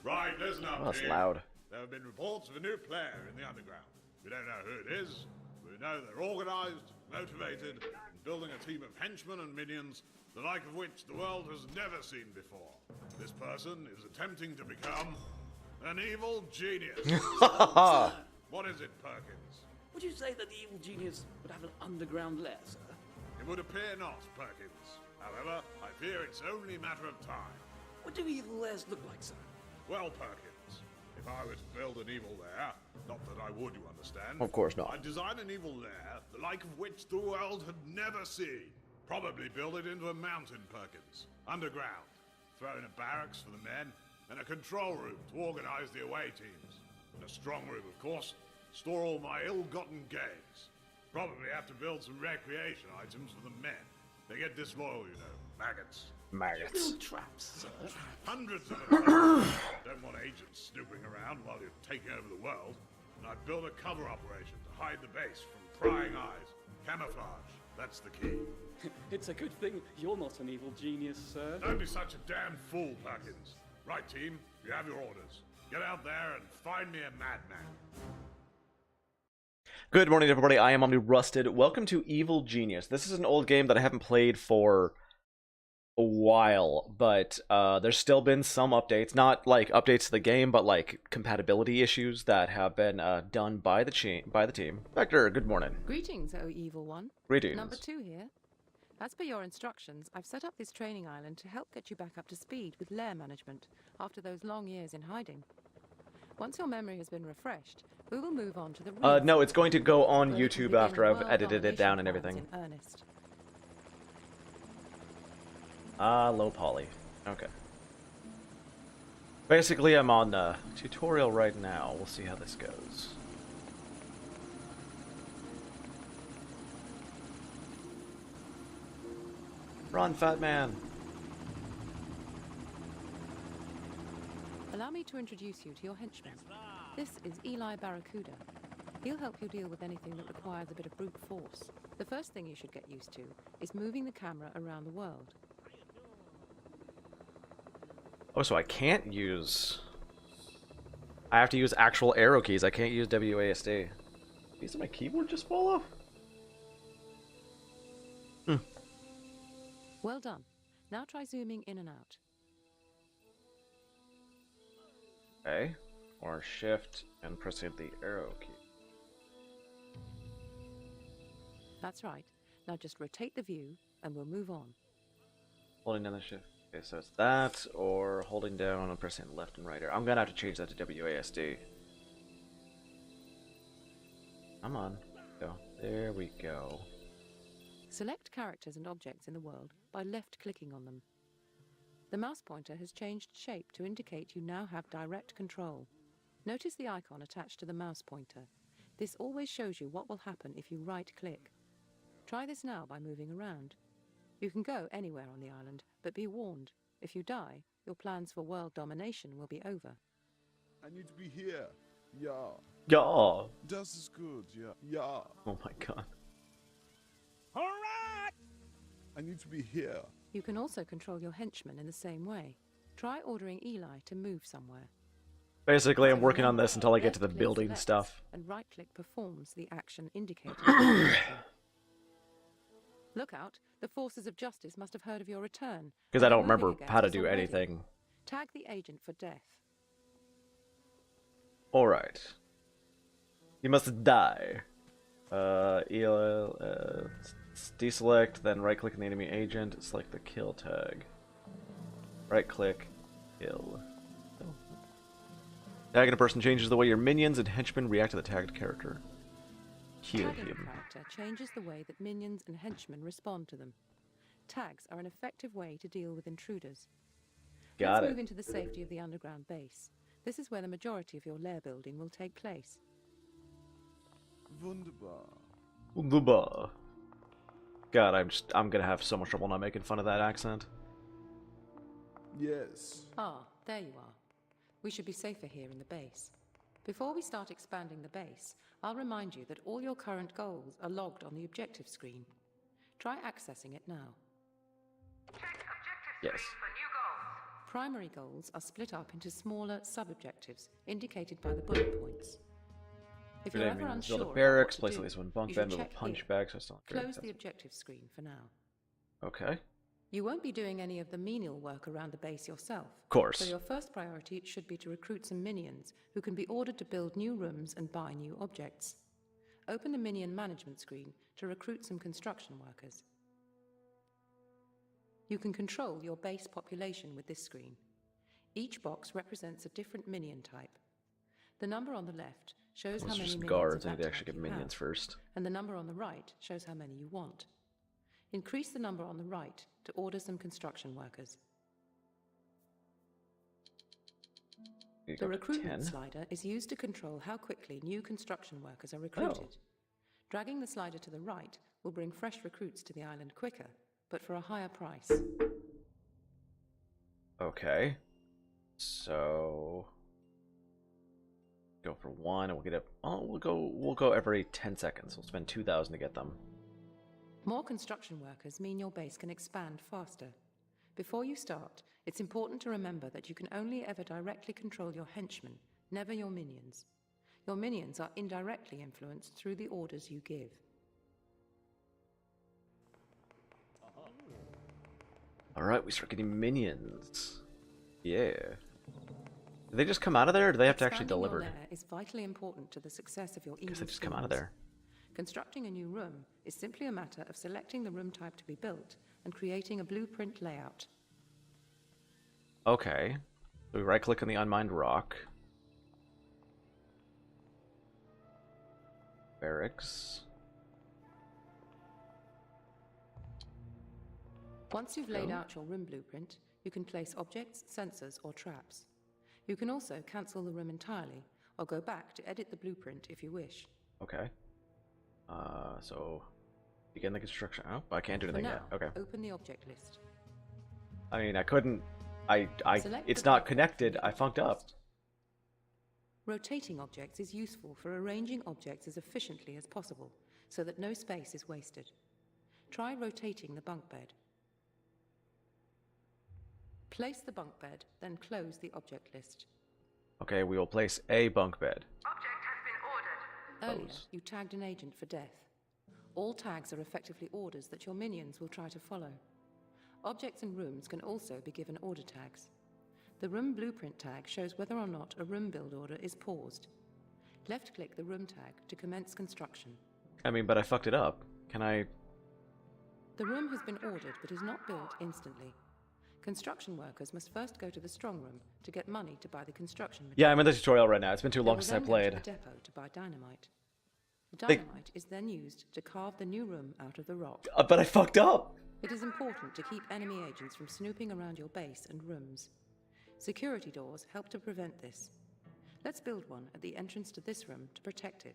Right, listen up, Oh, that's team. loud. There have been reports of a new player in the underground. We don't know who it is, but we know they're organized, motivated, and building a team of henchmen and minions, the like of which the world has never seen before. This person is attempting to become an evil genius. What is it, Perkins? Would you say that the evil genius would have an underground lair, sir? It would appear not, Perkins. However, I fear it's only a matter of time. What do evil lairs look like, sir? Well, Perkins, if I were to build an evil lair, not that I would, you understand. Of course not. I'd design an evil lair, the like of which the world had never seen. Probably build it into a mountain, Perkins, underground. Throw in a barracks for the men, and a control room to organize the away teams. And a strong room, of course, store all my ill-gotten gains. Probably have to build some recreation items for the men. They get disloyal, you know, maggots. Maggots. Build traps, sir. Hundreds of them. Don't want agents snooping around while you're taking over the world. And I've built a cover operation to hide the base from prying eyes. Camouflage, that's the key. It's a good thing you're not an evil genius, sir. Don't be such a damn fool, Perkins. Right, team, you have your orders. Get out there and find me a madman. Good morning, everybody. I am Omni Rusted. Welcome to Evil Genius. This is an old game that I haven't played for a while, but there's still been some updates. Not like updates to the game, but like compatibility issues that have been done by the team. Vector, good morning. Greetings, O Evil One. Greetings. Number 2 here. As per your instructions, I've set up this training island to help get you back up to speed with lair management after those long years in hiding. Once your memory has been refreshed, we will move on to the real No, it's going to go on where we can YouTube begin after I've world edited it down and domination everything. plans in earnest. Low poly. Okay. Basically, I'm on the tutorial right now. We'll see how this goes. Run, fat man! Allow me to introduce you to your henchman. This is Eli Barracuda. He'll help you deal with anything that requires a bit of brute force. The first thing you should get used to is moving the camera around the world. Oh, so I can't use... I have to use actual arrow keys. I can't use WASD. Is my keyboard just fall off? Well done. Now try zooming in and out. Okay. Or shift and pressing the arrow key. That's right. Now just rotate the view and we'll move on. Holding down the shift. Okay, so it's that, or holding down and pressing left and right arrow. I'm gonna have to change that to WASD. Come on. Go. There we go. Select characters and objects in the world by left-clicking on them. The mouse pointer has changed shape to indicate you now have direct control. Notice the icon attached to the mouse pointer. This always shows you what will happen if you right-click. Try this now by moving around. You can go anywhere on the island, but be warned, if you die, your plans for world domination will be over. I need to be here. Yeah. Yeah. Das ist good. Yeah. Yeah. Oh my god. All right. I need to be here. You can also control your henchmen in the same way. Try ordering Eli to move somewhere. Basically, I'm working on this until I get to the Left-click building selects, stuff. And right-click performs the action indicated. Look out, the forces of justice must have heard of your return. Because I and are don't moving remember against how to us do already. anything. Tag the agent for death. Alright. You must die. Deselect, then right-click on the enemy agent, select the kill tag. Right-click, kill. Tagging a person changes the way your minions and henchmen react to the tagged character. Kill Tagging a him. character changes the way that minions and henchmen respond to them. Tags are an effective way to deal with intruders. Got Let's move it. into the safety of the underground base. This is where the majority of your lair building will take place. Wunderbar. Wunderbar. God, I'm gonna have so much trouble not making fun of that accent. Yes. Ah, there you are. We should be safer here in the base. Before we start expanding the base, I'll remind you that all your current goals are logged on the objective screen. Try accessing it now. Yes. Primary goals are split up into smaller sub-objectives, indicated by the bullet points. If you're ever unsure build a about barracks, what place to at do, least one bunk you bed, should move a check punch here. bag, so it's not very Close the expensive. objective screen for now. Okay. You won't be doing any of the menial work around the base yourself. Of course. So your first priority should be to recruit some minions who can be ordered to build new rooms and buy new objects. Open the minion management screen to recruit some construction workers. You can control your base population with this screen. Each box represents a different minion type. The number on the left shows how Those are many just minions guards. of I need that to actually type get you minions have, first. and the number on the right shows how many you want. Increase the number on the right to order some construction workers. You The go to recruitment 10. slider is used to control how quickly new construction workers are recruited. Oh. Dragging the slider to the right will bring fresh recruits to the island quicker, but for a higher price. Okay. So go for one, and we'll get it. Oh, we'll go every 10 seconds. We'll spend 2,000 to get them. More construction workers mean your base can expand faster. Before you start, it's important to remember that you can only ever directly control your henchmen, never your minions. Your minions are indirectly influenced through the orders you give. Alright, we start getting minions. Yeah. Do they just come out of there, or do they have to actually Expanding deliver? your lair is vitally important to the success of your evil Guess they just come out of schemes. there. Constructing a new room is simply a matter of selecting the room type to be built and creating a blueprint layout. Okay. So we right click on the unmined rock. Barracks. Once you've laid out your room blueprint, you can place objects, sensors, or traps. You can also cancel the room entirely, or go back to edit the blueprint if you wish. Okay. So begin the construction. Oh, I can't do For anything now, yet. Okay. open the object list. I mean, I couldn't. Select It's the not object connected. from the I funked object up. list. Rotating objects is useful for arranging objects as efficiently as possible, so that no space is wasted. Try rotating the bunk bed. Place the bunk bed, then close the object list. Okay, we will place a bunk bed. Earlier, Close. you tagged an agent for death. All tags are effectively orders that your minions will try to follow. Objects and rooms can also be given order tags. The room blueprint tag shows whether or not a room build order is paused. Left-click the room tag to commence construction. I mean, but I fucked it up. Can I? The room has been ordered but is not built instantly. Construction workers must first go to the strong room to get money to buy the construction material. Yeah, I'm in the tutorial right now. It's been too They long will since I then go to played. the depot to buy dynamite. The They- dynamite is then used to carve the new room out of the rock. But I fucked up. It is important to keep enemy agents from snooping around your base and rooms. Security doors help to prevent this. Let's build one at the entrance to this room to protect it.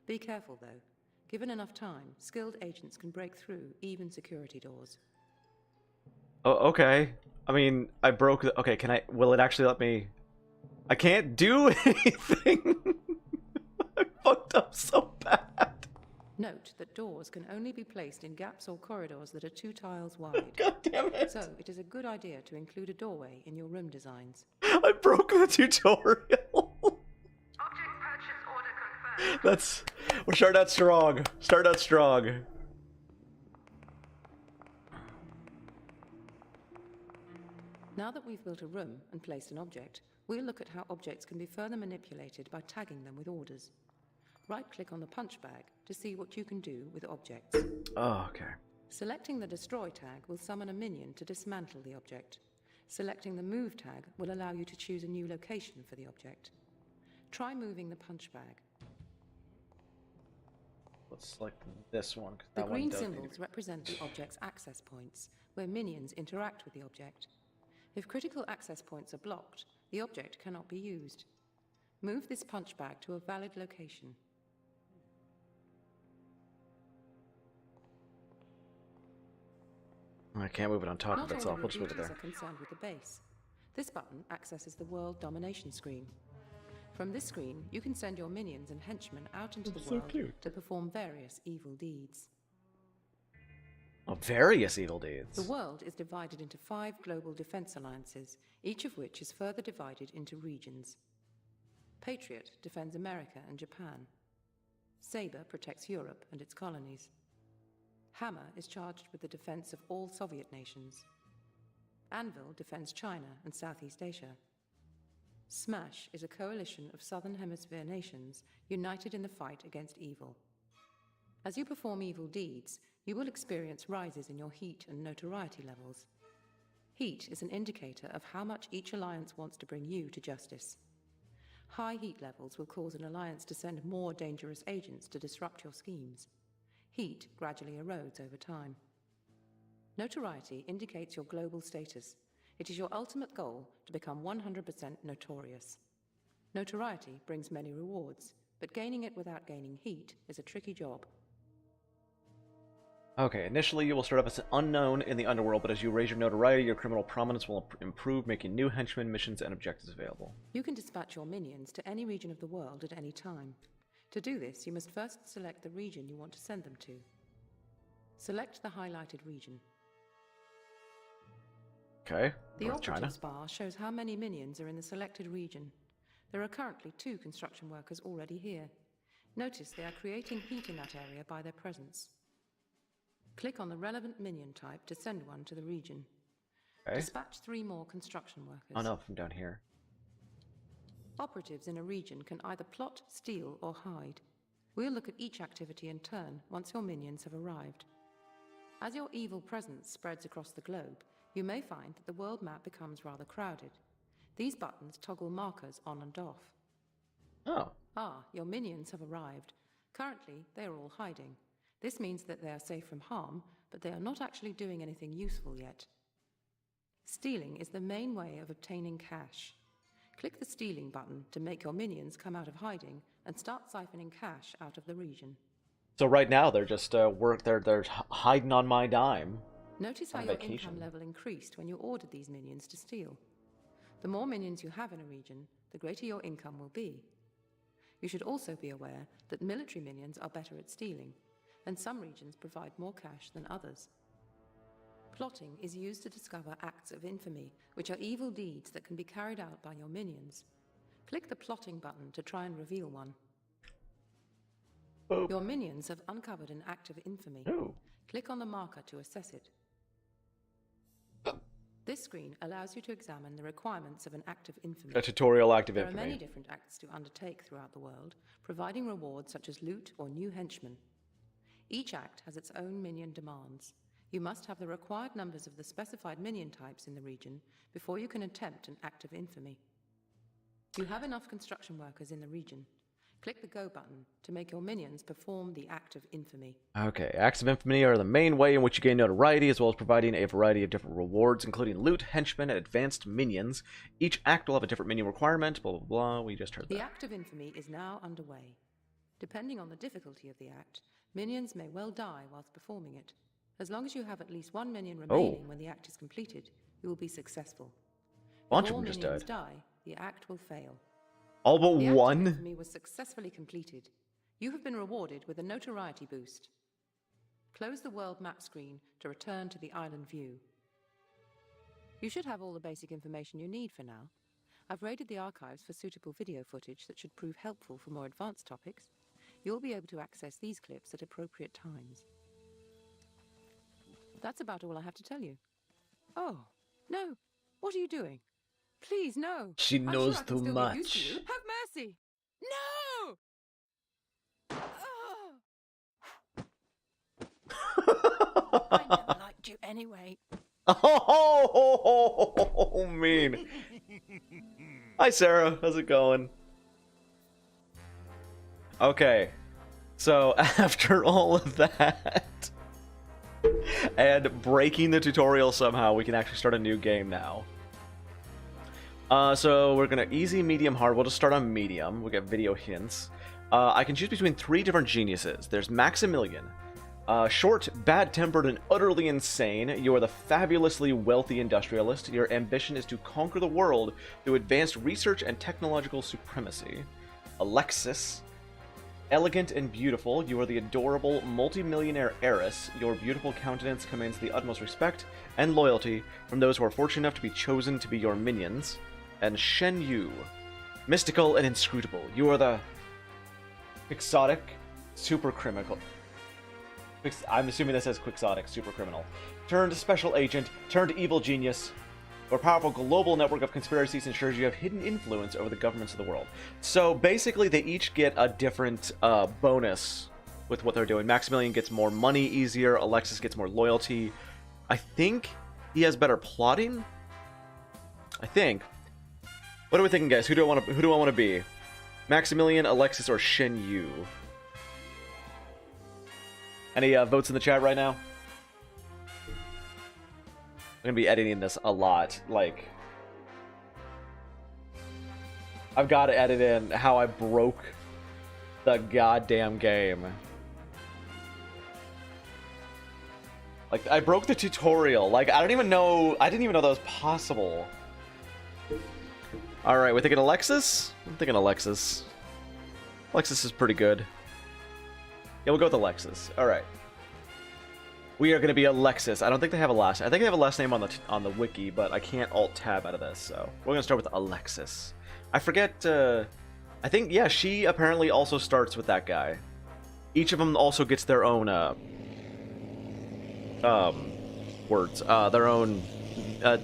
Be careful though. Given enough time, skilled agents can break through even security doors. Oh, okay. I mean, I broke the... Okay, can I... Will it actually let me... I can't do anything! I fucked up so bad. Note that doors can only be placed in gaps or corridors that are 2 tiles wide. God damn it. So, it is a good idea to include a doorway in your room designs. I broke the tutorial. Object purchase order confirmed. That's... We're starting out strong. Start out strong. Now that we've built a room and placed an object, we'll look at how objects can be further manipulated by tagging them with orders. Right-click on the punch bag to see what you can do with objects. Oh, okay. Selecting the Destroy tag will summon a minion to dismantle the object. Selecting the Move tag will allow you to choose a new location for the object. Try moving the punch bag. Let's select this one. 'Cause The that one green does need to symbols represent the object's access points, where minions interact with the object. If critical access points are blocked, the object cannot be used. Move this punch bag to a valid location. I can't move it on top Not of all itself. the We'll just move it duties there. are concerned with the base. This button accesses the world domination screen. From this screen, you can send your minions and henchmen out into the so world cute. to perform various evil deeds. Oh, various evil deeds. The world is divided into 5 global defense alliances, each of which is further divided into regions. Patriot defends America and Japan. Sabre protects Europe and its colonies. Hammer is charged with the defense of all Soviet nations. Anvil defends China and Southeast Asia. Smash is a coalition of Southern Hemisphere nations united in the fight against evil. As you perform evil deeds, you will experience rises in your heat and notoriety levels. Heat is an indicator of how much each alliance wants to bring you to justice. High heat levels will cause an alliance to send more dangerous agents to disrupt your schemes. Heat gradually erodes over time. Notoriety indicates your global status. It is your ultimate goal to become 100% notorious. Notoriety brings many rewards, but gaining it without gaining heat is a tricky job. Okay, initially you will start off as an unknown in the underworld, but as you raise your notoriety, your criminal prominence will improve, making new henchmen, missions, and objectives available. You can dispatch your minions to any region of the world at any time. To do this, you must first select the region you want to send them to. Select the highlighted region. Okay, The North China. operatives bar shows how many minions are in the selected region. There are currently 2 construction workers already here. Notice they are creating heat in that area by their presence. Click on the relevant minion type to send one to the region. Okay. Dispatch 3 more construction workers. Oh no, from down here. Operatives in a region can either plot, steal, or hide. We'll look at each activity in turn once your minions have arrived. As your evil presence spreads across the globe, you may find that the world map becomes rather crowded. These buttons toggle markers on and off. Oh. Your minions have arrived. Currently, they are all hiding. This means that they are safe from harm, but they are not actually doing anything useful yet. Stealing is the main way of obtaining cash. Click the stealing button to make your minions come out of hiding and start siphoning cash out of the region. So right now they're just they're hiding on my dime. Notice how On your vacation. income level increased when you ordered these minions to steal. The more minions you have in a region, the greater your income will be. You should also be aware that military minions are better at stealing, and some regions provide more cash than others. Plotting is used to discover acts of infamy, which are evil deeds that can be carried out by your minions. Click the plotting button to try and reveal one. Oh. Your minions have uncovered an act of infamy. Ooh. Click on the marker to assess it. This screen allows you to examine the requirements of an act of infamy. A tutorial act of There are many infamy. different acts to undertake throughout the world, providing rewards such as loot or new henchmen. Each act has its own minion demands. You must have the required numbers of the specified minion types in the region before you can attempt an act of infamy. You have enough construction workers in the region. Click the Go button to make your minions perform the act of infamy. Okay, acts of infamy are the main way in which you gain notoriety, as well as providing a variety of different rewards, including loot, henchmen, and advanced minions. Each act will have a different minion requirement, blah, blah, blah. We just heard The that. act of infamy is now underway. Depending on the difficulty of the act, minions may well die whilst performing it. As long as you have at least 1 minion remaining when the act is completed, you will be successful. Bunch If of all them just minions died. die, the act will fail. All but The act of one? infamy was successfully completed. You have been rewarded with a notoriety boost. Close the world map screen to return to the island view. You should have all the basic information you need for now. I've raided the archives for suitable video footage that should prove helpful for more advanced topics. You'll be able to access these clips at appropriate times. That's about all I have to tell you. Oh, no. What are you doing? Please, no. She I'm knows sure I can too still get used to much. you. Have mercy. No! I never liked you anyway. Oh, mean. Hi, Sarah. How's it going? Okay. So, after all of that, and breaking the tutorial somehow, we can actually start a new game now. So we're gonna easy, medium, hard. We'll just start on medium. We'll get video hints. I can choose between 3 different geniuses. There's Maximilian. Short, bad-tempered, and utterly insane. You are the fabulously wealthy industrialist. Your ambition is to conquer the world through advanced research and technological supremacy. Alexis. Elegant and beautiful, you are the adorable multimillionaire heiress. Your beautiful countenance commands the utmost respect and loyalty from those who are fortunate enough to be chosen to be your minions. And Shen Yu, mystical and inscrutable, you are the quixotic super criminal. I'm assuming this says quixotic super criminal. Turned special agent, turned evil genius. Your powerful global network of conspiracies ensures you have hidden influence over the governments of the world. So basically, they each get a different bonus with what they're doing. Maximilian gets more money easier. Alexis gets more loyalty. I think he has better plotting. I think. What are we thinking, guys? Who do I want to be? Maximilian, Alexis, or Shen Yu? Any votes in the chat right now? I'm gonna be editing this a lot. Like, I've got to edit in how I broke the goddamn game. Like, I broke the tutorial. Like, I didn't even know that was possible. All right, we're thinking Alexis. I'm thinking Alexis. Alexis is pretty good. Yeah, we'll go with Alexis. All right. We are going to be Alexis. I don't think they have a last name. I think they have a last name on the wiki, but I can't alt-tab out of this, so we're going to start with Alexis. I forget, I think, yeah, she apparently also starts with that guy. Each of them also gets their own, their own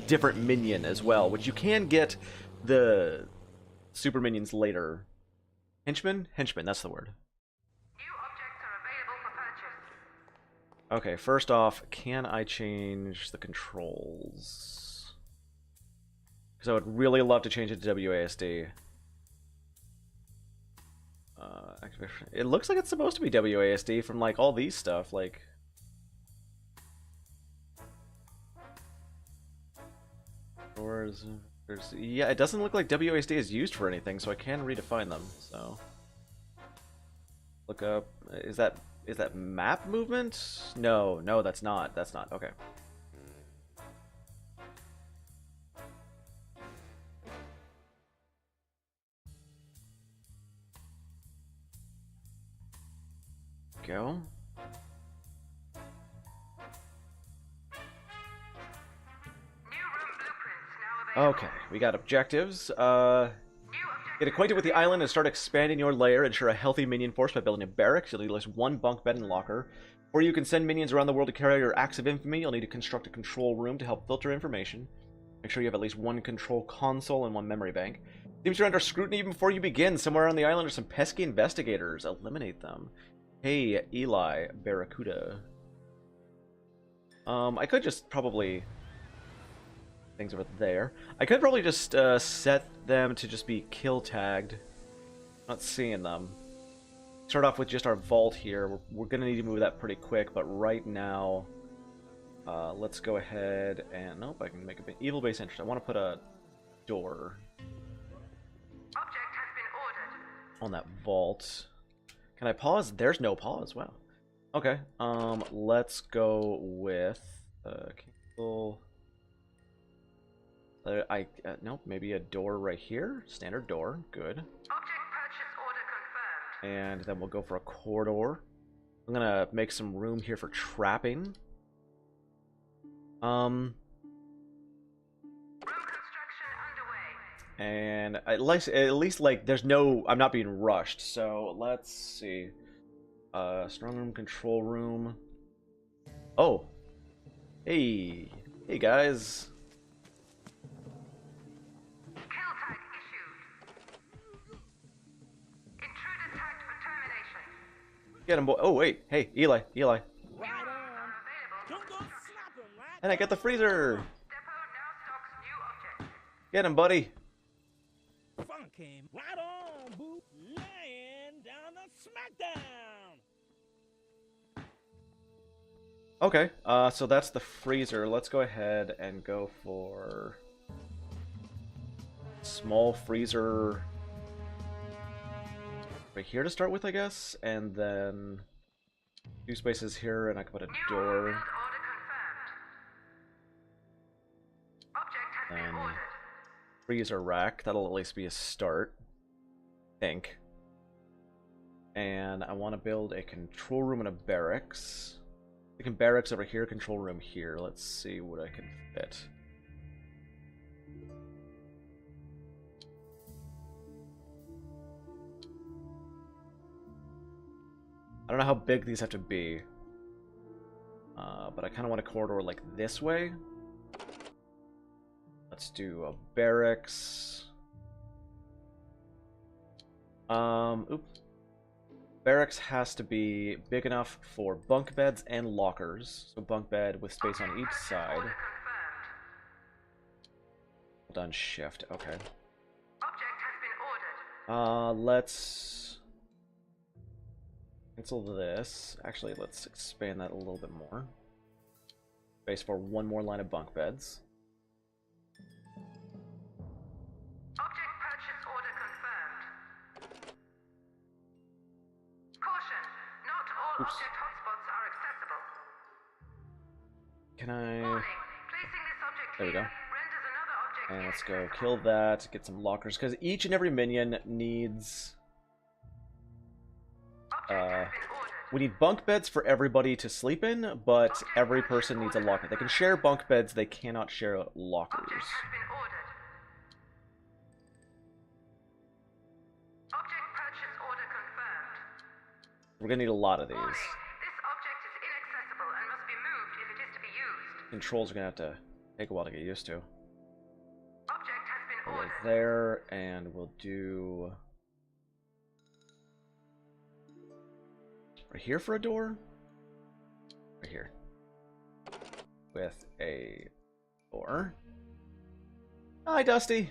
different minion as well, which you can get the super minions later. Henchman? Henchman, that's the word. Okay, first off, can I change the controls? Because I would really love to change it to WASD. It looks like it's supposed to be WASD from, like, all these stuff, like... Yeah, it doesn't look like WASD is used for anything, so I can redefine them, so... Look up... Is that map movement? No, that's not. That's not. Okay. Go. Okay, we got objectives. Get acquainted with the island and start expanding your lair. Ensure a healthy minion force by building a barracks. You'll need at least one bunk bed and locker. Or you can send minions around the world to carry out your acts of infamy. You'll need to construct a control room to help filter information. Make sure you have at least one control console and one memory bank. Seems you're under scrutiny even before you begin. Somewhere on the island are some pesky investigators. Eliminate them. Hey, Eli Barracuda. I could just probably... Things over there. I could probably just set them to just be kill tagged. Not seeing them. Start off with just our vault here. We're gonna need to move that pretty quick, but right now, let's go ahead and nope. I can make an evil base entrance. I want to put a door. Object has been ordered. On that vault. Can I pause? There's no pause. Wow. Okay. Let's go with cancel. Nope, maybe a door right here. Standard door, good. Object purchase order confirmed. And then we'll go for a corridor. I'm gonna make some room here for trapping. Room construction underway. And at least like there's no, I'm not being rushed. So let's see. Strong room, control room. Oh, hey guys. Get him, boy. Oh, wait. Hey, Eli. Right on. Don't go snap him, right? And I get the freezer. Depot now stocks new objects. Get him, buddy. Funk him. Right on, boo. Laying down the smackdown. Okay, so that's the freezer. Let's go ahead and go for small freezer right here to start with, I guess, and then 2 spaces here, and I can put a door. Order confirmed. Object has been ordered. Freezer rack. That'll at least be a start. I think. And I want to build a control room and a barracks. I can barracks over here, control room here. Let's see what I can fit. I don't know how big these have to be. But I kind of want a corridor like this way. Let's do a barracks. Oops. Barracks has to be big enough for bunk beds and lockers. So bunk bed with space on each side. Hold on, shift. Okay. Let's cancel this. Actually, let's expand that a little bit more. Space for one more line of bunk beds. Object purchase order confirmed. Caution, not all Oops. object hotspots are accessible. Can I... Warning, placing this object There we here go. renders another object And let's go inaccessible. kill that, get some lockers, because each and every minion needs... Object has been ordered. we need bunk beds for everybody to sleep in, but every person needs a locker. They can share bunk beds, they cannot share lockers. Object has been ordered. Object purchase order confirmed. We're gonna need a lot of these. Warning, this object is inaccessible and must be moved if it is to be used. Controls are gonna have to take a while to get used to. Object has been Right ordered. there, and we'll do... right here for a door? Right here. With a door. Hi, Dusty!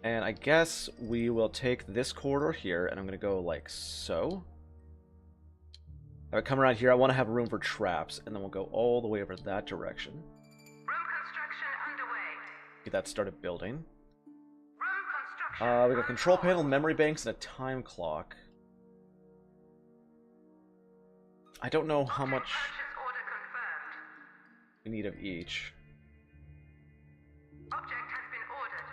And I guess we will take this corridor here, and I'm gonna go like so. Have it come around here. I want to have room for traps, and then we'll go all the way over that direction. Room construction underway. Get that started building. Room construction. We got control panel, memory banks, and a time clock. I don't know how much Purchase order confirmed. we need of each. Object has been ordered.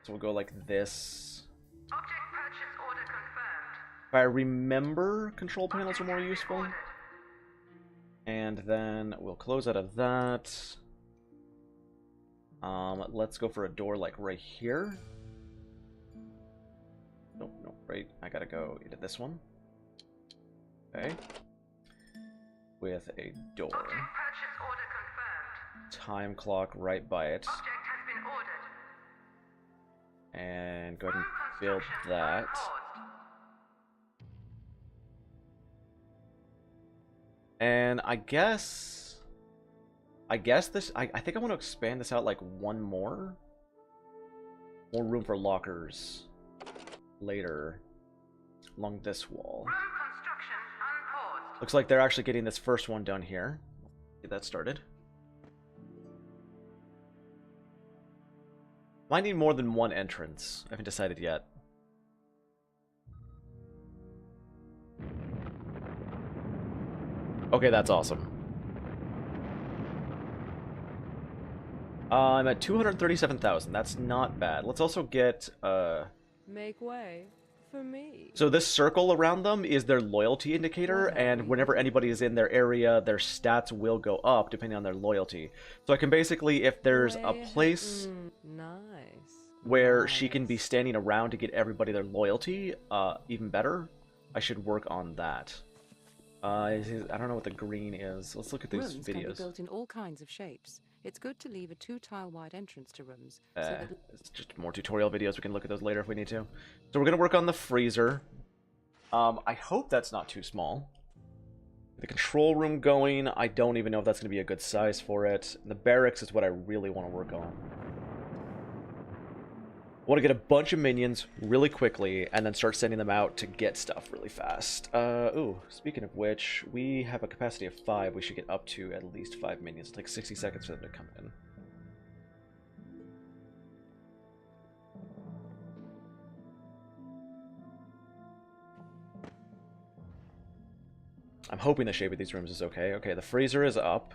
So we'll go like this. Object purchase order confirmed. If I remember, control panels are more Object has been useful. ordered. And then we'll close out of that. Let's go for a door like right here. Nope, nope, right. I gotta go into this one. Okay. With a door. Object purchase order confirmed. Time clock right by it. Object has been ordered. And go ahead Room and build construction that. unpaused. And I guess this, I think I want to expand this out like one more. More room for lockers later along this wall. Room construction unpaused. Looks like they're actually getting this first one done here. Get that started. Might need more than one entrance. I haven't decided yet. Okay, that's awesome. I'm at 237,000. That's not bad. Let's also get Make way for me. so this circle around them is their loyalty indicator, and whenever anybody is in their area, their stats will go up depending on their loyalty. So I can basically, if there's a place Nice. where she can be standing around to get everybody their loyalty, even better, I should work on that. I don't know what the green is. Let's look at these Rooms can be videos. built in all kinds of shapes. It's good to leave a 2-tile-wide entrance to rooms. So that It's just more tutorial videos. We can look at those later if we need to. So we're gonna work on the freezer. I hope that's not too small. The control room going. I don't even know if that's gonna be a good size for it. The barracks is what I really want to work on. I want to get a bunch of minions really quickly and then start sending them out to get stuff really fast. Ooh, speaking of which, we have a capacity of 5. We should get up to at least 5 minions. It'll take 60 seconds for them to come in. I'm hoping the shape of these rooms is okay. Okay, the freezer is up.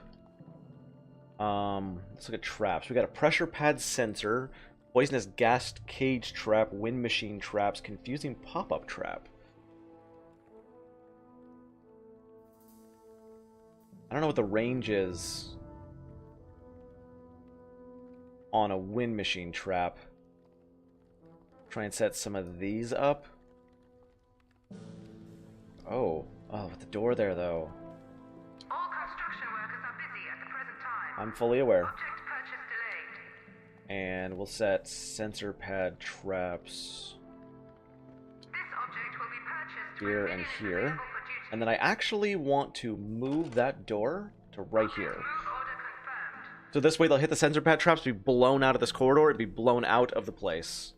Let's look at traps. We got a pressure pad sensor, poisonous gas cage trap, wind machine traps, confusing pop-up trap. I don't know what the range is on a wind machine trap. Try and set some of these up. Oh, with the door there though. All construction workers are busy at the present time. I'm fully aware. Object purchase delayed. And we'll set sensor pad traps This object will be purchased here when and Minion is here. available for duty. And then I actually want to move that door to right here. Move order confirmed. So this way they'll hit the sensor pad traps, be blown out of this corridor, and be blown out of the place.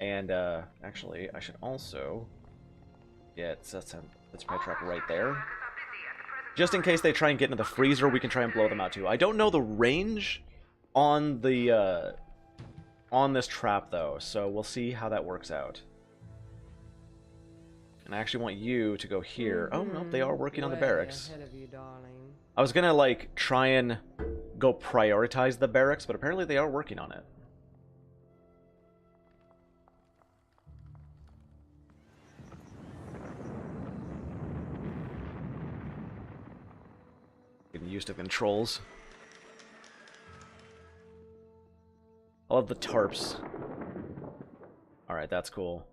And actually, I should also get sensor pad trap right there. Workers are busy at the present Just in case they try and get into the freezer, we can try and blow them out too. I don't know the range on the on this trap though, so we'll see how that works out. And I actually want you to go here. Oh no, they are working on the barracks. Ahead of you, darling. I was gonna like try and go prioritize the barracks, but apparently they are working on it. Getting used to controls. I love the tarps. Alright, that's cool.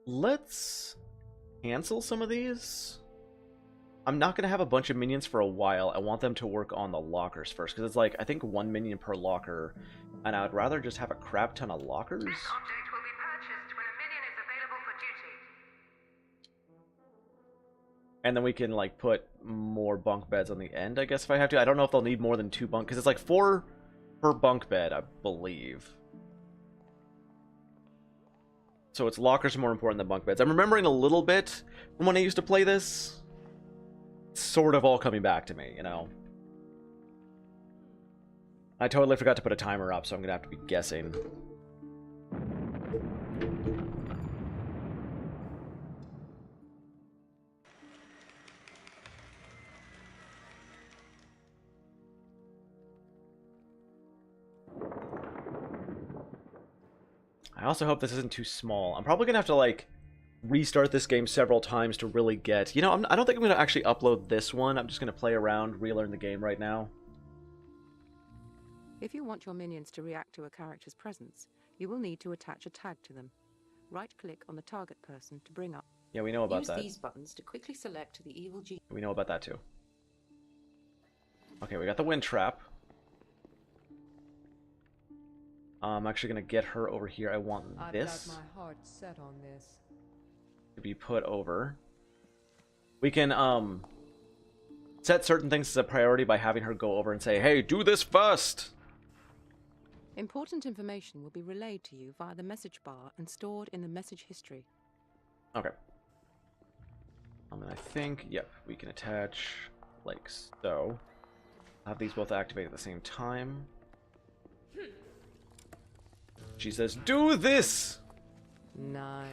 Let's cancel some of these. I'm not gonna have a bunch of minions for a while. I want them to work on the lockers first, because it's like, I think 1 minion per locker, and I would rather just have a crap ton of lockers. This object will be purchased when a minion is available for duty. And then we can, like, put more bunk beds on the end, I guess, if I have to. I don't know if they'll need more than 2 bunk, because it's like 4 per bunk bed, I believe. So it's lockers are more important than bunk beds. I'm remembering a little bit from when I used to play this. It's sort of all coming back to me, you know. I totally forgot to put a timer up, so I'm going to have to be guessing. I also hope this isn't too small. I'm probably going to have to, like, restart this game several times to really get... You know, I don't think I'm going to actually upload this one. I'm just going to play around, relearn the game right now. If you want your minions to react to a character's presence, you will need to attach a tag to them. Right-click on the target person to bring up. Yeah, we know about Use that. these buttons to quickly select the evil genius. We know about that, too. Okay, we got the wind trap. I'm actually going to get her over here. I want this I've got my heart set on this. to be put over. We can set certain things as a priority by having her go over and say, hey, do this first! Important information will be relayed to you via the message bar and stored in the message history. Okay. And I think, yep, we can attach like so. Have these both activate at the same time. She says, do this! Nice.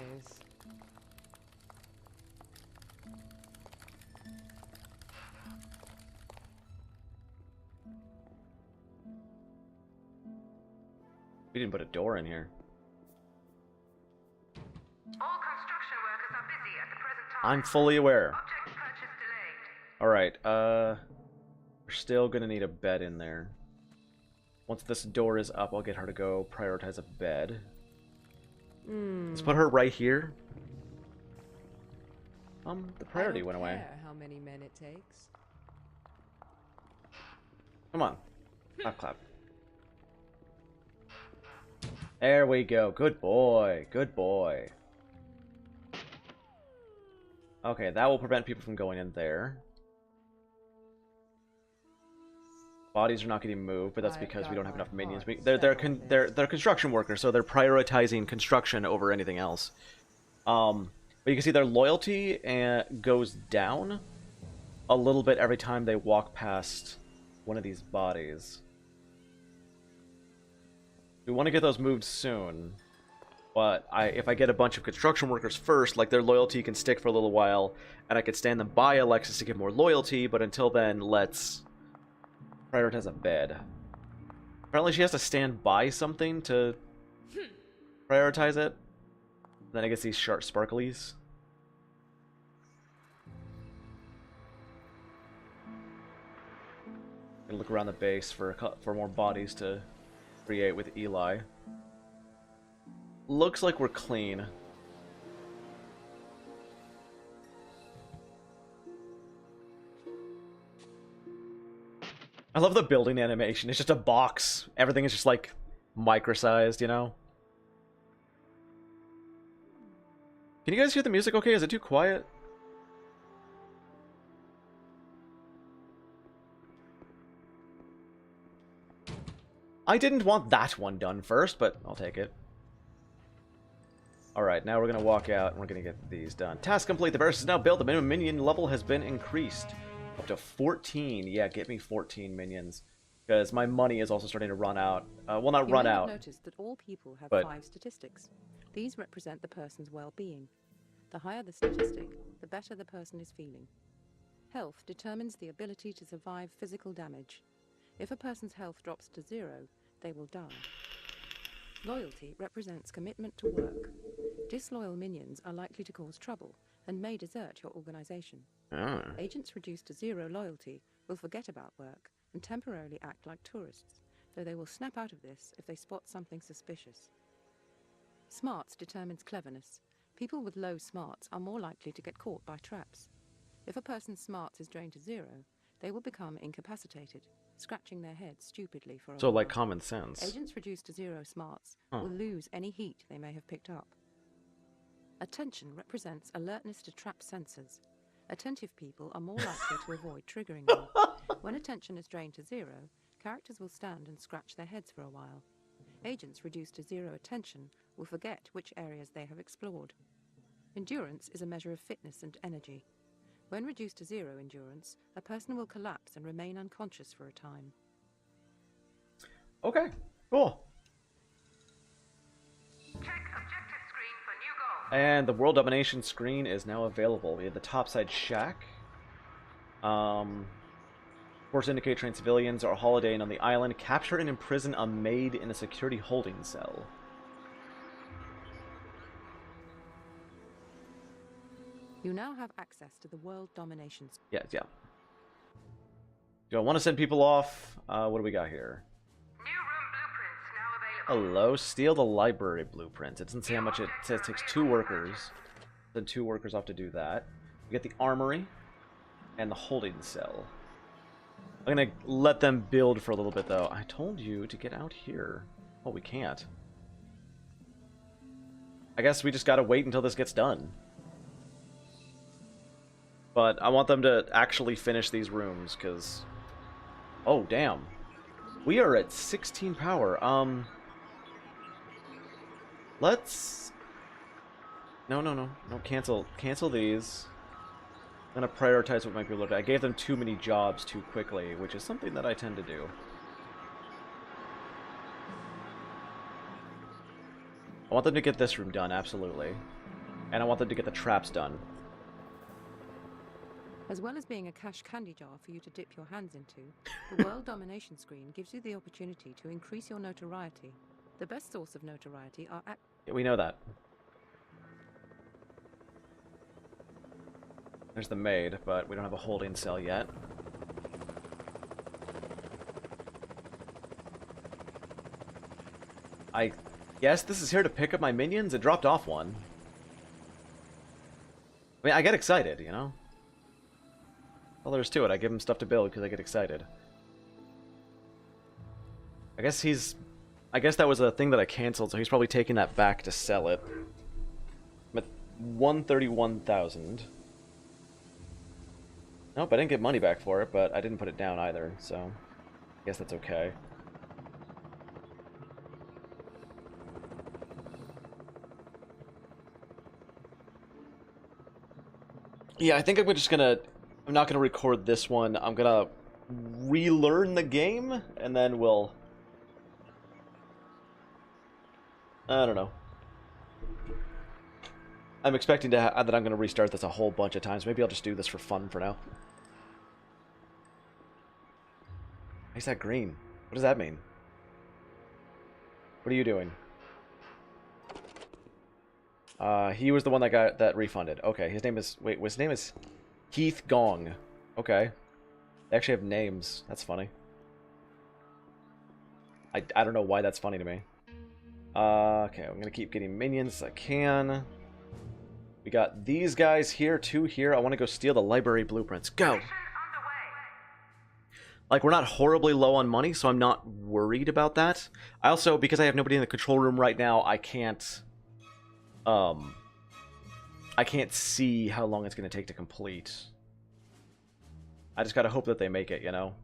We didn't put a door in here. All construction workers are busy at the present time. I'm fully aware. Object purchase delayed. Alright, we're still gonna need a bed in there. Once this door is up, I'll get her to go prioritize a bed. Let's put her right here. The priority went away. Care how many men it takes. Come on. Clap, clap. There we go. Good boy. Good boy. Okay, that will prevent people from going in there. Bodies are not getting moved, but that's because we don't have enough minions. They're construction workers, so they're prioritizing construction over anything else. But you can see their loyalty goes down a little bit every time they walk past one of these bodies. We want to get those moved soon, but if I get a bunch of construction workers first, like their loyalty can stick for a little while, and I could stand them by Alexis to get more loyalty, but until then, let's prioritize a bed. Apparently she has to stand by something to prioritize it. Then I guess these sharp sparklies. Gonna look around the base for more bodies to create with Eli. Looks like we're clean. I love the building animation. It's just a box. Everything is just like micro-sized, you know? Can you guys hear the music okay? Is it too quiet? I didn't want that one done first, but I'll take it. Alright, now we're going to walk out and we're going to get these done. Task complete. The barracks is now built. The minimum minion level has been increased. Up to 14. Yeah, get me 14 minions. Because my money is also starting to run out. Well, not run out. You may have noticed that all people have but 5 statistics. These represent the person's well-being. The higher the statistic, the better the person is feeling. Health determines the ability to survive physical damage. If a person's health drops to 0, they will die. Loyalty represents commitment to work. Disloyal minions are likely to cause trouble and may desert your organization. Agents reduced to 0 loyalty will forget about work and temporarily act like tourists, though they will snap out of this if they spot something suspicious. Smarts determines cleverness. People with low smarts are more likely to get caught by traps. If a person's smarts is drained to 0, they will become incapacitated, scratching their heads stupidly for a So, while. like, common sense. Agents reduced to 0 smarts will lose any heat they may have picked up. Attention represents alertness to trap sensors. Attentive people are more likely to avoid triggering them. When attention is drained to 0, characters will stand and scratch their heads for a while. Agents reduced to 0 attention will forget which areas they have explored. Endurance is a measure of fitness and energy. When reduced to 0 endurance, a person will collapse and remain unconscious for a time. Okay, cool. Check objective screen for new goals. And the world domination screen is now available. We have the topside shack. Force indicate train civilians are holidaying on the island. Capture and imprison a maid in a security holding cell. You now have access to the world domination screen. Yeah. Do I want to send people off? What do we got here? New room blueprints now available. Hello, steal the library blueprints. It doesn't say how much it says. It takes 2 workers. Then 2 workers off to do that. We get the armory and the holding cell. I'm gonna let them build for a little bit though. I told you to get out here. Oh, we can't. I guess we just gotta wait until this gets done. But I want them to actually finish these rooms, because... Oh, damn. We are at 16 power. Let's... No, cancel these. I'm gonna prioritize what might be able to do. I gave them too many jobs too quickly, which is something that I tend to do. I want them to get this room done, absolutely. And I want them to get the traps done. As well as being a cash candy jar for you to dip your hands into, the world domination screen gives you the opportunity to increase your notoriety. The best source of notoriety are Yeah, we know that. There's the maid, but we don't have a holding cell yet. I guess this is here to pick up my minions? It dropped off one. I mean, I get excited, you know? Well, there's to it. I give him stuff to build because I get excited. I guess that was a thing that I canceled, so he's probably taking that back to sell it. I'm at 131,000. Nope, I didn't get money back for it, but I didn't put it down either, so I guess that's okay. Yeah, I think I'm not gonna record this one. I'm gonna relearn the game, and then we'll... I don't know. I'm expecting that I'm gonna restart this a whole bunch of times. Maybe I'll just do this for fun for now. Why is that green? What does that mean? What are you doing? He was the one that got that refunded. Okay, his name is... Wait, his name is... Keith Gong. Okay. They actually have names. That's funny. I don't know why that's funny to me. Okay, I'm gonna keep getting minions as I can. We got these guys here, 2 here. I want to go steal the library blueprints. Go! Like, we're not horribly low on money, so I'm not worried about that. I also, because I have nobody in the control room right now, I can't see how long it's going to take to complete. I just gotta hope that they make it, you know?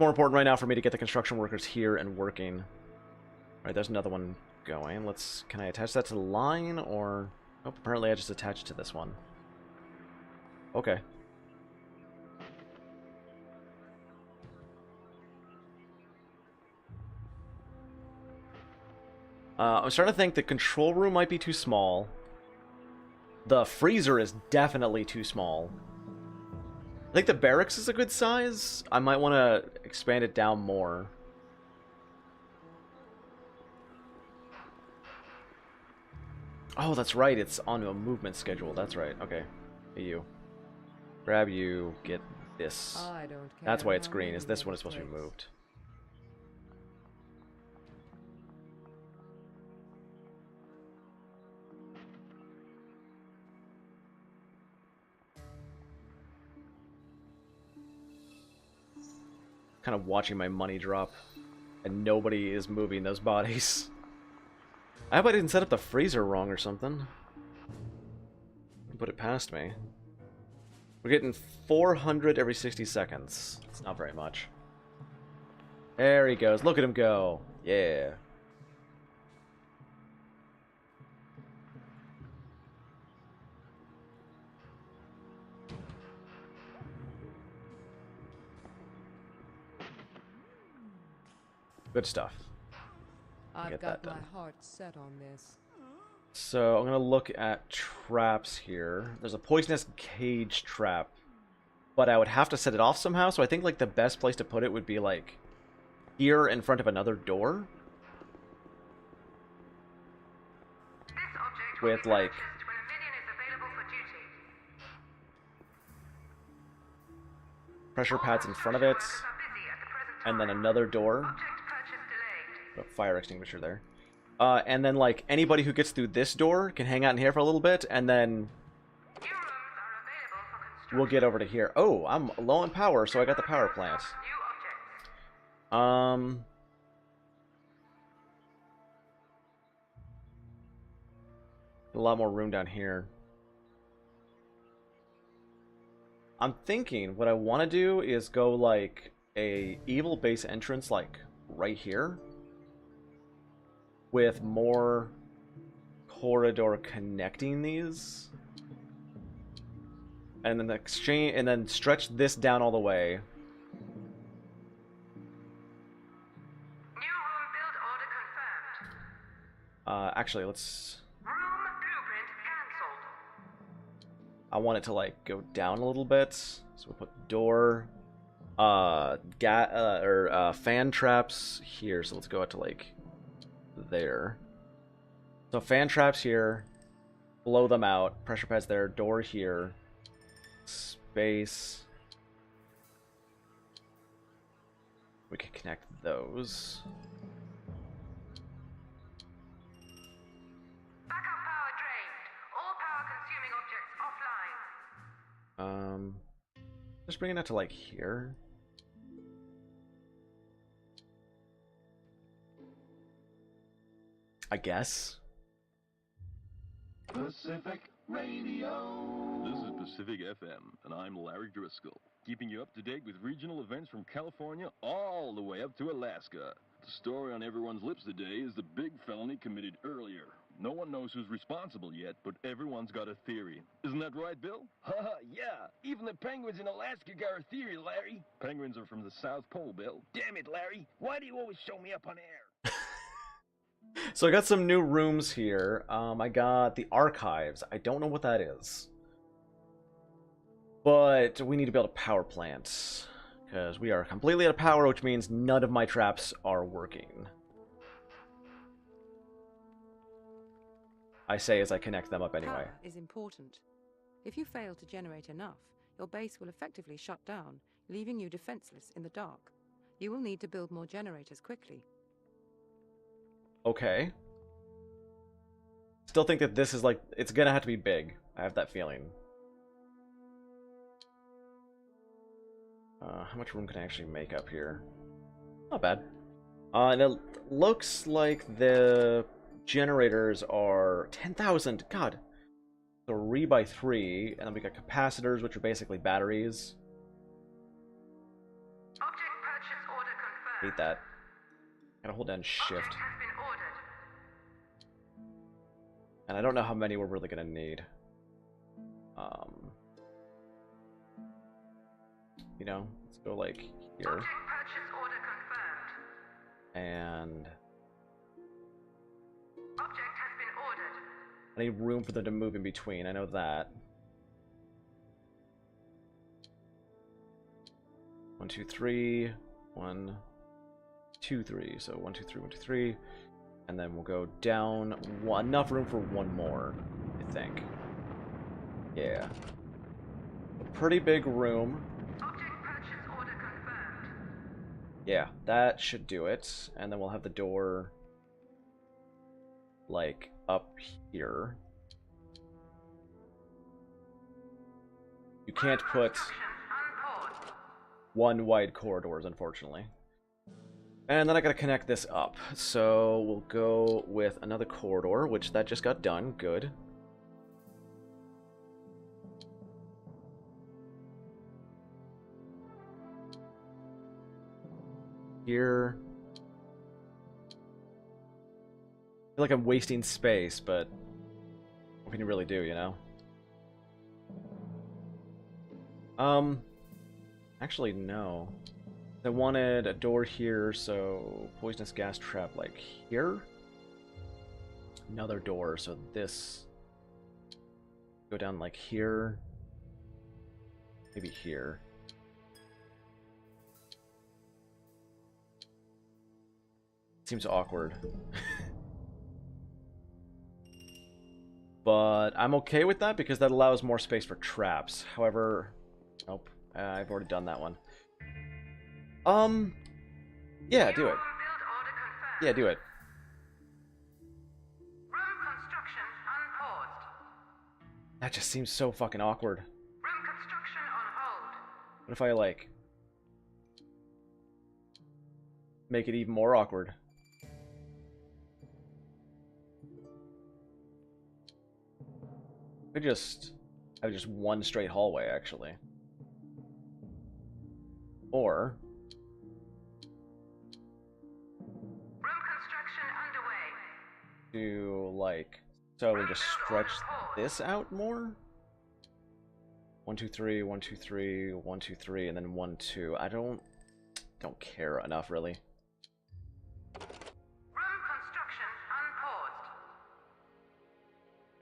More important right now for me to get the construction workers here and working. Alright, there's another one going. Can I attach that to the line, or... Oh, apparently I just attached to this one. Okay. I'm starting to think the control room might be too small. The freezer is definitely too small. I think the barracks is a good size. I might want to expand it down more. Oh, that's right. It's on a movement schedule. That's right. Okay. Hey, you. Grab you. Get this. I don't care. That's why it's how green. many Is this one is it supposed to be takes. moved? Kind of watching my money drop, and nobody is moving those bodies. I hope I didn't set up the freezer wrong or something. Put it past me. We're getting 400 every 60 seconds. It's not very much. There he goes. Look at him go. Yeah. Good stuff. I've Get got that my done. heart set on this. So I'm gonna look at traps here. There's a poisonous cage trap, but I would have to set it off somehow. So I think like the best place to put it would be like here in front of another door, This object will with be like purchased when a minion is available for duty. pressure pads in front of it, Workers are busy at the present and then time. another door. Object purchase delayed. A fire extinguisher there. And then like anybody who gets through this door can hang out in here for a little bit, and then New rooms are available for construction. we'll get over to here. Oh, I'm low on power, so I got the power plant. New objects. A lot more room down here. I'm thinking what I want to do is go like a evil base entrance like right here, with more corridor connecting these, and then exchange, and then stretch this down all the way. New room build order confirmed. Actually, let's. Room blueprint cancelled. I want it to like go down a little bit, so we'll put door, fan traps here. So let's go out to like there. So fan traps here, blow them out. Pressure pads there. Door here. Space. We can connect those. Backup power drained. All power consuming objects offline. Just bringing it to like here. I guess. Pacific Radio. This is Pacific FM, and I'm Larry Driscoll, keeping you up to date with regional events from California all the way up to Alaska. The story on everyone's lips today is the big felony committed earlier. No one knows who's responsible yet, but everyone's got a theory. Isn't that right, Bill? Haha, yeah. Even the penguins in Alaska got a theory, Larry. Penguins are from the South Pole, Bill. Damn it, Larry. Why do you always show me up on air? So I got some new rooms here. I got the archives. I don't know what that is. But we need to build a power plant, because we are completely out of power, which means none of my traps are working. I say as I connect them up anyway. Power is important. If you fail to generate enough, your base will effectively shut down, leaving you defenseless in the dark. You will need to build more generators quickly. Okay. Still think that this is like, it's gonna have to be big. I have that feeling. How much room can I actually make up here? Not bad. And it looks like the generators are 10,000. God. 3 by 3, and then we got capacitors, which are basically batteries. Object purchase order confirmed. Hate that. Gotta hold down shift. Object has been ordered. And I don't know how many we're really gonna need. You know, let's go like here. Object purchase order confirmed. And Object has been ordered. I need room for them to move in between, I know that. 1, 2, 3. 1, 2, 3. So 1, 2, 3, 1, 2, 3. And then we'll go down one. Enough room for one more, I think. Yeah. A pretty big room. Object purchase order confirmed. Yeah, that should do it. And then we'll have the door like up here. You can't put Construction unpaused. one wide corridors, unfortunately. And then I gotta connect this up. So we'll go with another corridor, which that just got done. Good. Here. I feel like I'm wasting space, but what can you really do, you know? Actually, no. I wanted a door here, so poisonous gas trap like here. Another door, so this go down like here. Maybe here. Seems awkward. But I'm okay with that because that allows more space for traps. However, nope, I've already done that one. Yeah, do it. Yeah, do it. Room construction unpaused. That just seems so fucking awkward. Room construction on hold. What if I, like, make it even more awkward? I just have just one straight hallway, actually. Or Room construction underway. do like so and just stretch this out more. 1, 2, 3, 1, 2, 3, 1, 2, 3, and then 1, 2. I don't care enough, really. Room construction unpaused.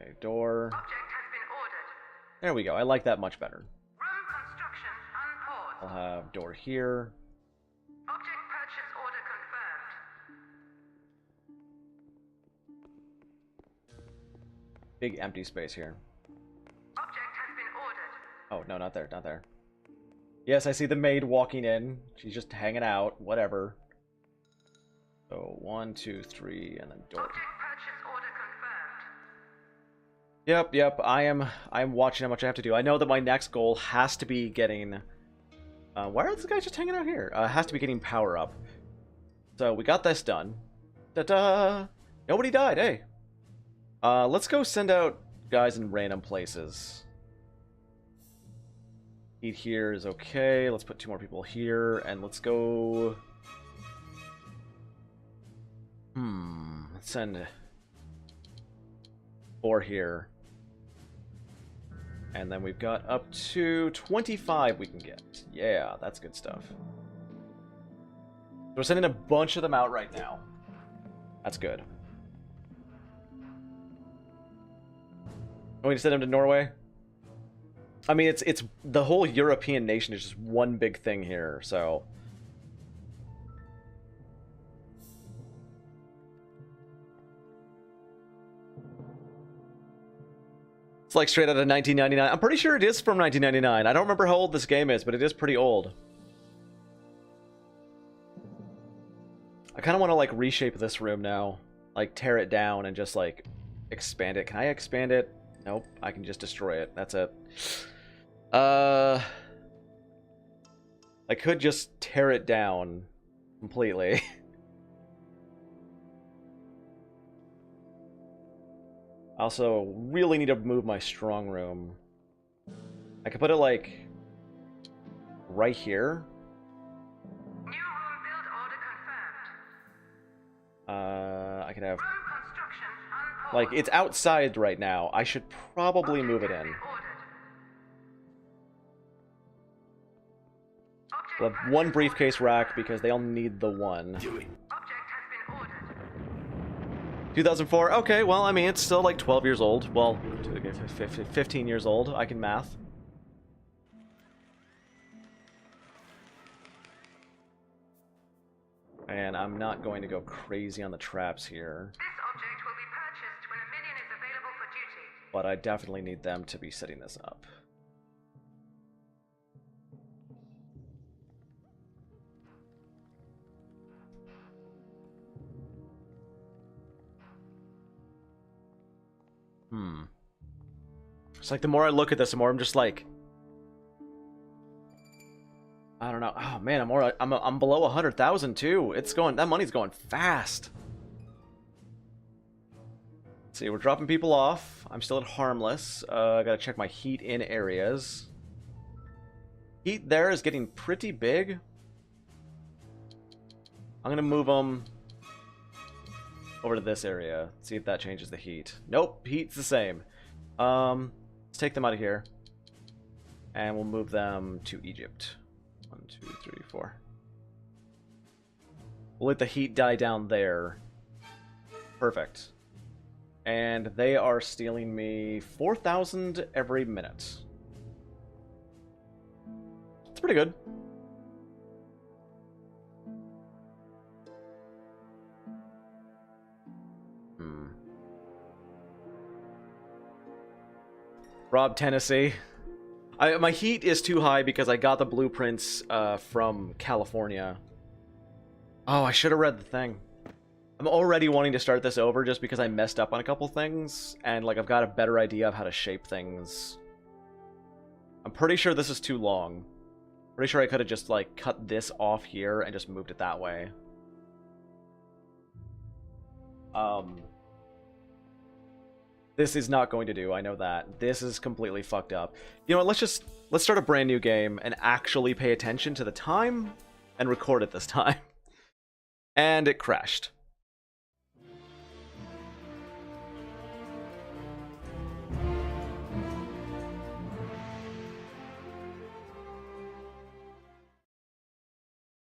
Okay, door. Object has been ordered. There we go. I like that much better. Room construction unpaused. I'll have door here. Object purchase order confirmed. Big empty space here. Object has been ordered. Oh, no, not there, not there. Yes, I see the maid walking in. She's just hanging out, whatever. So 1, 2, 3, and then door. Object purchase order confirmed. Yep, I'm watching how much I have to do. I know that my next goal has to be getting why are these guys just hanging out here? Has to be getting power up. So we got this done. Ta-da! Nobody died, hey. Let's go send out guys in random places. Heat here is okay. Let's put 2 more people here, and let's go. Let's send 4 here. And then we've got up to 25 we can get. Yeah, that's good stuff. We're sending a bunch of them out right now. That's good. Want me to send them to Norway? I mean, it's the whole European nation is just one big thing here, so. It's like straight out of 1999. I'm pretty sure it is from 1999. I don't remember how old this game is, but it is pretty old. I kind of want to like reshape this room now. Like tear it down and just like expand it. Can I expand it? Nope. I can just destroy it. That's it. I could just tear it down completely. I also really need to move my strong room. I could put it like right here. New room build order confirmed. I could have Room construction on pause. like it's outside right now. I should probably move it in. We'll have one briefcase rack because they all need the one. Object has been ordered. 2004. Okay, well, I mean, it's still like 12 years old. Well, 15 years old. I can math. And I'm not going to go crazy on the traps here. This object will be purchased when a minion is available for duty. But I definitely need them to be setting this up. It's like the more I look at this, the more I'm just like, I don't know. Oh man, I'm below 100,000 too. It's going. That money's going fast. Let's see, we're dropping people off. I'm still at harmless. I gotta check my heat in areas. Heat there is getting pretty big. I'm gonna move them over to this area. See if that changes the heat. Nope, heat's the same. Let's take them out of here. And we'll move them to Egypt. 1, 2, 3, 4. We'll let the heat die down there. Perfect. And they are stealing me 4,000 every minute. It's pretty good. Rob, Tennessee. My heat is too high because I got the blueprints from California. Oh, I should have read the thing. I'm already wanting to start this over just because I messed up on a couple things, and like I've got a better idea of how to shape things. I'm pretty sure this is too long. Pretty sure I could have just like cut this off here and just moved it that way. This is not going to do, I know that. This is completely fucked up. You know what, let's start a brand new game and actually pay attention to the time and record it this time. And it crashed.